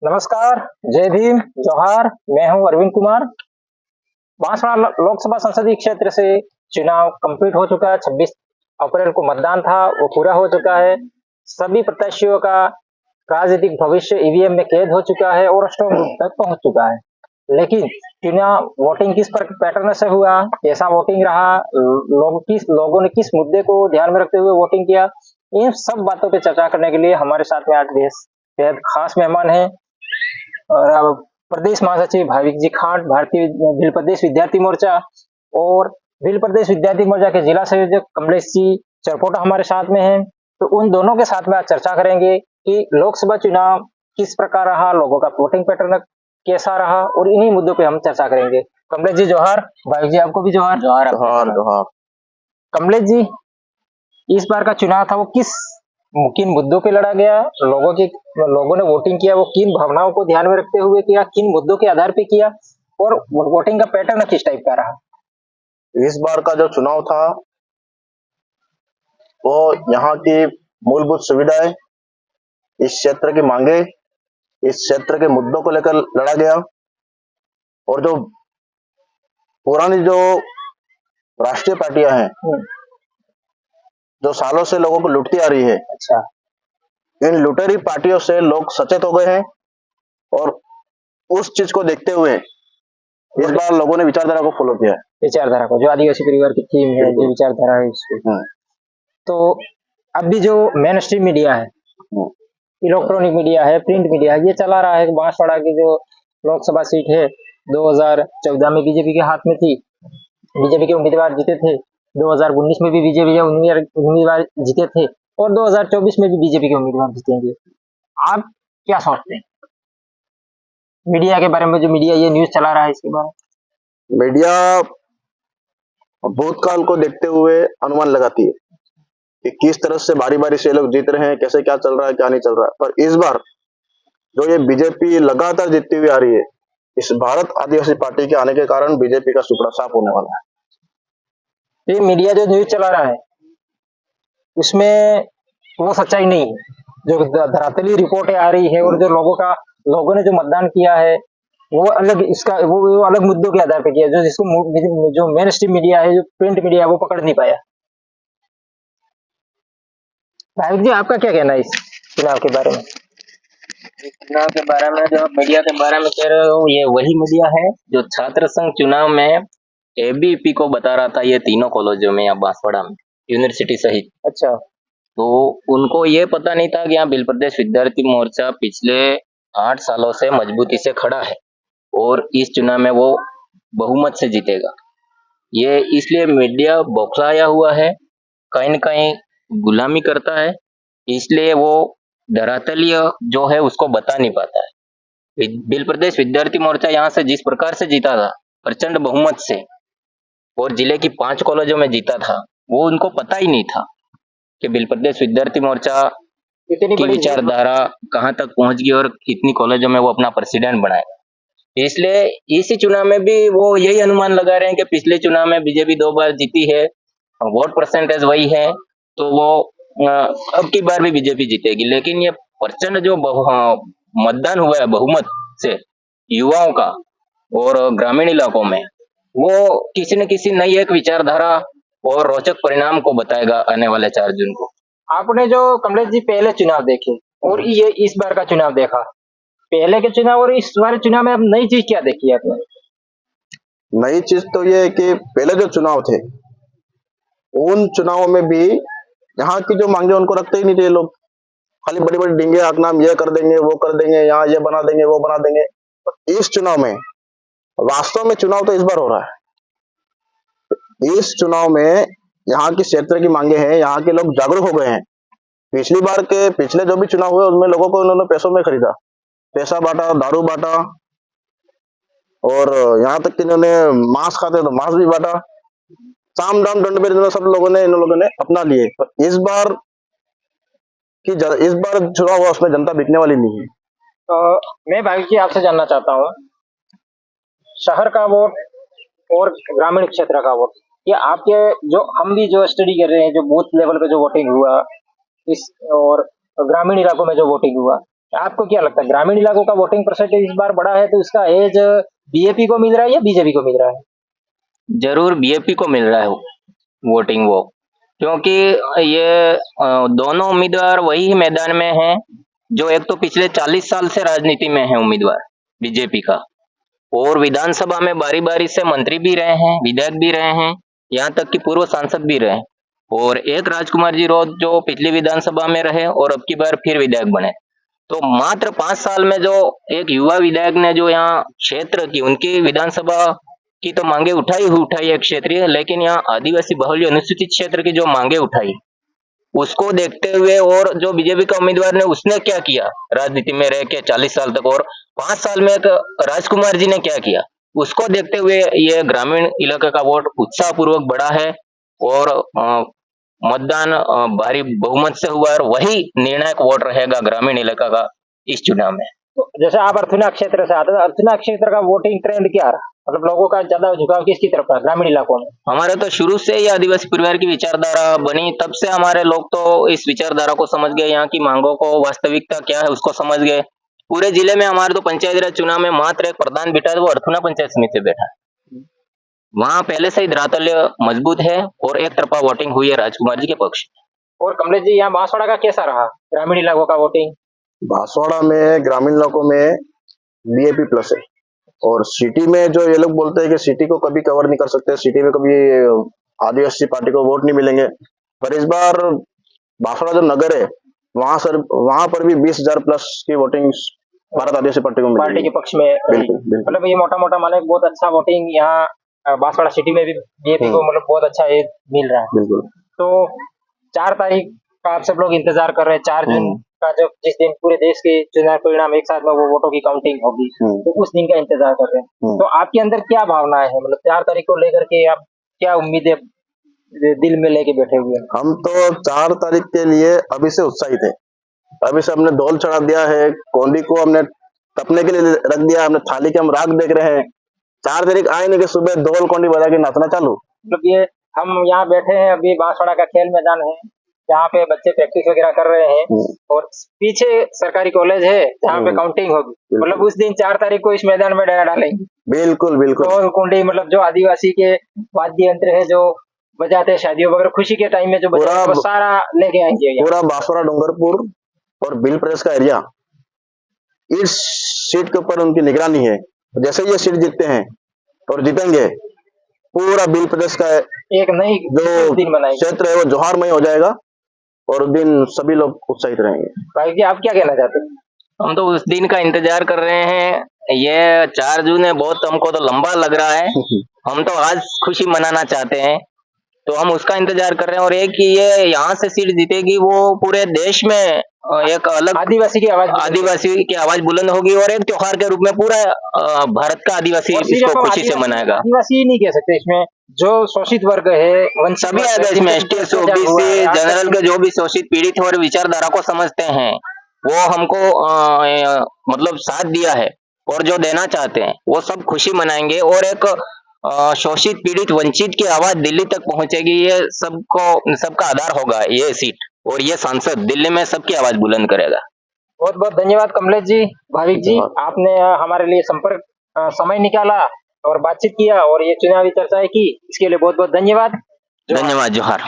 नमस्कार, जय भीम, जोहार। मैं हूं अरविंद कुमार। बांसवाड़ा लोकसभा संसदीय क्षेत्र से चुनाव कंप्लीट हो चुका है। 26 अप्रैल को मतदान था, वो पूरा हो चुका है। सभी प्रत्याशियों का राजनीतिक भविष्य ईवीएम में कैद हो चुका है और स्ट्रांग रूम तक पहुंच चुका है। लेकिन चुनाव वोटिंग किस पैटर्न से हुआ, कैसा वोटिंग रहा, लोगों ने किस मुद्दे को ध्यान में रखते हुए वोटिंग किया, इन सब बातों पे चर्चा करने के लिए हमारे साथ में आज बेहद खास मेहमान हैं। और अब प्रदेश महासचिव भाविक जी खांड, भारतीय भिल प्रदेश विद्यार्थी मोर्चा, और भिल प्रदेश विद्यार्थी मोर्चा के जिला संयोजक कमलेश जी चरपोटा हमारे साथ में हैं। तो उन दोनों के साथ में आज चर्चा करेंगे कि लोकसभा चुनाव किस प्रकार रहा, लोगों का वोटिंग पैटर्न कैसा रहा, और इन्हीं मुद्दों पे हम चर्चा करेंगे। कमलेश जी जोहार। भाविक जी आपको भी जोहार। जोहार। कमलेश जी, इस बार का चुनाव था वो किन मुद्दों पे लड़ा गया, लोगों ने वोटिंग किया वो किन भावनाओं को ध्यान में रखते हुए किया, किन मुद्दों के आधार पे किया, और वोटिंग का पैटर्न किस टाइप का रहा? इस बार का जो चुनाव था वो यहाँ की मूलभूत सुविधाएं, इस क्षेत्र की मांगे, इस क्षेत्र के मुद्दों को लेकर लड़ा गया। और जो पुरानी जो राष्ट्रीय पार्टियां हैं जो सालों से लोगों को लूटती आ रही है, अच्छा, इन लुटेरी पार्टियों से लोग सचेत हो गए हैं। और उस चीज को देखते हुए इस बार लोगों ने विचारधारा को फॉलो किया है। विचारधारा को, जो आदिवासी परिवार की थीम है, जो विचारधारा है इसको। तो अब भी जो मेन स्ट्रीम मीडिया है, इलेक्ट्रॉनिक मीडिया है, प्रिंट मीडिया है, ये चला रहा है कि बांसवाड़ा की जो लोकसभा सीट है 2014 में बीजेपी के हाथ में थी, बीजेपी के उम्मीदवार जीते थे। 2019 में भी बीजेपी के उम्मीदवार जीते थे, और 2024 में भी बीजेपी के उम्मीदवार जीतेंगे। आप क्या सोचते हैं मीडिया के बारे में, जो मीडिया ये न्यूज चला रहा है इसके बारे में? मीडिया भूतकाल को देखते हुए अनुमान लगाती है कि किस तरह से बारी बारी से लोग जीत रहे हैं, कैसे क्या चल रहा है, क्या नहीं चल रहा है। पर इस बार जो ये बीजेपी लगातार जीतती हुई आ रही है, इस भारत आदिवासी पार्टी के आने के कारण बीजेपी का सुपड़ा साफ होने वाला है। ये मीडिया जो न्यूज चला रहा है उसमें वो सच्चाई नहीं है, जो धरातली रिपोर्टें आ रही है, और जो लोगों ने जो मतदान किया है वो अलग, वो अलग मुद्दों के आधार पर किया, जो मेन स्ट्रीम मीडिया है, जो प्रिंट मीडिया है, वो पकड़ नहीं पाया। भाविक जी, आपका क्या कहना है इस चुनाव के बारे में? चुनाव के बारे में, जो मीडिया के बारे में कह रहे हो, ये वही मीडिया है जो छात्र संघ चुनाव में एबीपी को बता रहा था, ये तीनों कॉलेजों में, यहाँ बांसवाड़ा में, यूनिवर्सिटी सहित। अच्छा, तो उनको ये पता नहीं था कि यहाँ भिल प्रदेश विद्यार्थी मोर्चा पिछले 8 सालों से मजबूती से खड़ा है और इस चुनाव में वो बहुमत से जीतेगा। ये इसलिए मीडिया बौखलाया हुआ है, कहीं न कहीं गुलामी करता है, इसलिए वो धरातलीय जो है उसको बता नहीं पाता है। भिल प्रदेश विद्यार्थी मोर्चा यहाँ से जिस प्रकार से जीता था, प्रचंड बहुमत से, और जिले की 5 कॉलेजों में जीता था, वो उनको पता ही नहीं था कि भिल प्रदेश विद्यार्थी मोर्चा की विचारधारा कहाँ तक पहुंच गई और कितनी कॉलेजों में वो अपना प्रेसिडेंट बनाएगा। इसलिए इसी चुनाव में भी वो यही अनुमान लगा रहे हैं कि पिछले चुनाव में बीजेपी 2 बार जीती है, वोट परसेंटेज वही है, तो वो अब की बार भी बीजेपी जीतेगी। लेकिन ये प्रचंड जो मतदान हुआ है बहुमत से युवाओं का और ग्रामीण इलाकों में, वो किसी न किसी नई एक विचारधारा और रोचक परिणाम को बताएगा आने वाले 4 जून को। आपने जो कमलेश जी पहले चुनाव देखे और ये इस बार का चुनाव देखा, पहले के चुनाव और इस बार चुनाव में अब नई चीज क्या देखी आपने? नई चीज तो ये है कि पहले जो चुनाव थे उन चुनावों में भी यहाँ की जो मांगे उनको रखते ही नहीं थे लोग। खाली बड़ी बड़ी डिंगे आंकना, हम ये कर देंगे, वो कर देंगे, यहाँ ये बना देंगे, वो बना देंगे। तो इस चुनाव में वास्तव में चुनाव तो इस बार हो रहा है। इस चुनाव में यहाँ की क्षेत्र की मांगे हैं, यहाँ के लोग जागरूक हो गए हैं। पिछले जो भी चुनाव हुए उसमें लोगों को उन्होंने पैसों में खरीदा, पैसा बांटा, दारू बांटा, और यहाँ तक कि इन्होंने मांस खाते तो मांस भी बांटा। साम दाम दंड भेद सब इन लोगों ने अपना लिए। इस बार चुनाव हुआ उसमें जनता बिकने वाली नहीं है। मैं भाई जी आपसे जानना चाहता हूँ, शहर का वोट और ग्रामीण क्षेत्र का वोट, ये आपके हम भी जो स्टडी कर रहे हैं, जो बूथ लेवल पे जो वोटिंग हुआ इस, और ग्रामीण इलाकों में जो वोटिंग हुआ, आपको क्या लगता है ग्रामीण इलाकों का वोटिंग परसेंटेज इस बार बढ़ा है तो इसका एज बीजेपी को मिल रहा है या बीजेपी को मिल रहा है? जरूर बीएपी को मिल रहा है वोटिंग वो, क्योंकि ये दोनों उम्मीदवार वही मैदान में हैं जो एक तो पिछले 40 साल से राजनीति में है उम्मीदवार बीजेपी का, और विधानसभा में बारी बारी से मंत्री भी रहे हैं, विधायक भी रहे हैं, यहाँ तक कि पूर्व सांसद भी रहे, और एक राजकुमार जी रोध जो पिछली विधानसभा में रहे और अब की बार फिर विधायक बने। तो मात्र 5 साल में जो एक युवा विधायक ने जो यहाँ क्षेत्र की उनकी विधानसभा की तो मांगे उठाई है क्षेत्रीय, लेकिन यहाँ आदिवासी बहुल्य अनुसूचित क्षेत्र की जो मांगे उठाई उसको देखते हुए, और जो बीजेपी का उम्मीदवार ने उसने क्या किया राजनीति में रह के 40 साल तक, और 5 साल में एक राजकुमार जी ने क्या किया, उसको देखते हुए ये ग्रामीण इलाके का वोट उत्साह पूर्वक बढ़ा है, और मतदान भारी बहुमत से हुआ, और वही निर्णायक वोट रहेगा ग्रामीण इलाका का इस चुनाव में। तो जैसे आप अर्थुना क्षेत्र से आते हैं, अर्थुना क्षेत्र का वोटिंग ट्रेंड क्या रहा, मतलब लोगों का ज्यादा झुकाव किसकी तरफ है ग्रामीण इलाकों में? हमारे तो शुरू से ही आदिवासी परिवार की विचारधारा बनी, तब से हमारे लोग तो इस विचारधारा को समझ गए, यहाँ की मांगों को, वास्तविकता क्या है उसको समझ गए। पूरे जिले में हमारे तो पंचायती राज चुनाव में मात्र एक प्रधान बैठा है, वो अर्थुना पंचायत समिति से बैठा है। वहाँ पहले से ही धरातल्य मजबूत है और एक तरफा वोटिंग हुई है राजकुमार जी के पक्ष में। और कमलेश जी यहाँ बांसवाड़ा का कैसा रहा ग्रामीण इलाकों का वोटिंग? बांसवाड़ा में ग्रामीण इलाकों में बीएपी प्लस है, और सिटी में जो ये लोग बोलते हैं कि सिटी को कभी कवर नहीं कर सकते, सिटी में कभी आदिवासी पार्टी को वोट नहीं मिलेंगे, पर इस बार बांसवाड़ा जो नगर है वहां पर भी 20,000 प्लस की वोटिंग भारत आदिवासी पार्टी को पार्टी मिलेगी। के पक्ष में रही। बिल्कुल बिल्कुल मतलब ये मोटा मोटा माने बहुत अच्छा वोटिंग यहाँ बांसवाड़ा सिटी में भी बीजेपी को मतलब बहुत अच्छा ये मिल रहा है। बिल्कुल। तो 4 तारीख का आप सब लोग इंतजार कर रहे हैं, 4 जून का जब जिस दिन पूरे देश के चुनाव परिणाम एक साथ में वो वोटों की काउंटिंग होगी, तो उस दिन का इंतजार कर रहे हैं। तो आपके अंदर क्या भावनाएं हैं, मतलब 4 तारीख को लेकर के आप क्या उम्मीदें दिल में लेके बैठे हुए हैं? हम तो 4 तारीख के लिए अभी से उत्साहित है। अभी से हमने दौल चढ़ा दिया है, कोंडी को हमने तपने के लिए रख दिया, हमने थाली के हम राग देख रहे हैं। 4 तारीख आएंगे कि सुबह दौल कोंडी बजा के नाचना चालू। मतलब ये हम यहाँ बैठे हैं, अभी बांसवाड़ा का खेल मैदान है जहाँ पे बच्चे प्रैक्टिस वगैरह कर रहे हैं, और पीछे सरकारी कॉलेज है जहाँ पे काउंटिंग होगी। मतलब उस दिन 4 तारीख को इस मैदान में डेरा डालेंगे। बिल्कुल बिल्कुल। दौल कुंडी मतलब जो आदिवासी के वाद्य यंत्र है जो बजाते हैं शादियों वगैरह खुशी के टाइम में जो बजाते हैं, वो सारा लेके आएंगे। पूरा बांसवाड़ा डूंगरपुर और बिल प्रदेश का एरिया इस सीट के ऊपर उनकी निगरानी है। जैसे ये सीट जीतते हैं और जीतेंगे, पूरा बिल प्रदेश का एक नई जो दिन बनाएंगे, क्षेत्र है वो जोहारमय हो जाएगा, और उस दिन सभी लोग उत्साहित रहेंगे। भाई जी आप क्या कहना चाहते हैं? हम तो उस दिन का इंतजार कर रहे हैं। ये 4 जून है, बहुत हमको तो लंबा लग रहा है। हम तो आज खुशी मनाना चाहते हैं, तो हम उसका इंतजार कर रहे हैं। और एक ये यहाँ से सीट जीतेगी, वो पूरे देश में एक अलग आदिवासी की आवाज बुलंद होगी, और एक त्योहार के रूप में पूरा भारत का आदिवासी इसको खुशी से मनाएगा। आदिवासी ही नहीं कह सकते, इसमें जो शोषित वर्ग है सभी आएगा इसमें, एसटी, ओबीसी, जनरल के जो भी शोषित, पीड़ित और विचारधारा को समझते हैं, वो हमको मतलब साथ दिया है, और जो देना चाहते हैं वो सब खुशी मनाएंगे। और एक शोषित, पीड़ित, वंचित की आवाज दिल्ली तक पहुंचेगी। ये सबका आधार होगा ये सीट, और ये सांसद दिल्ली में सबकी आवाज बुलंद करेगा। बहुत बहुत धन्यवाद कमलेश जी, भाविक जी, आपने हमारे लिए संपर्क समय निकाला और बातचीत किया और ये चुनावी चर्चाएं की, इसके लिए बहुत बहुत धन्यवाद। धन्यवाद। जोहार।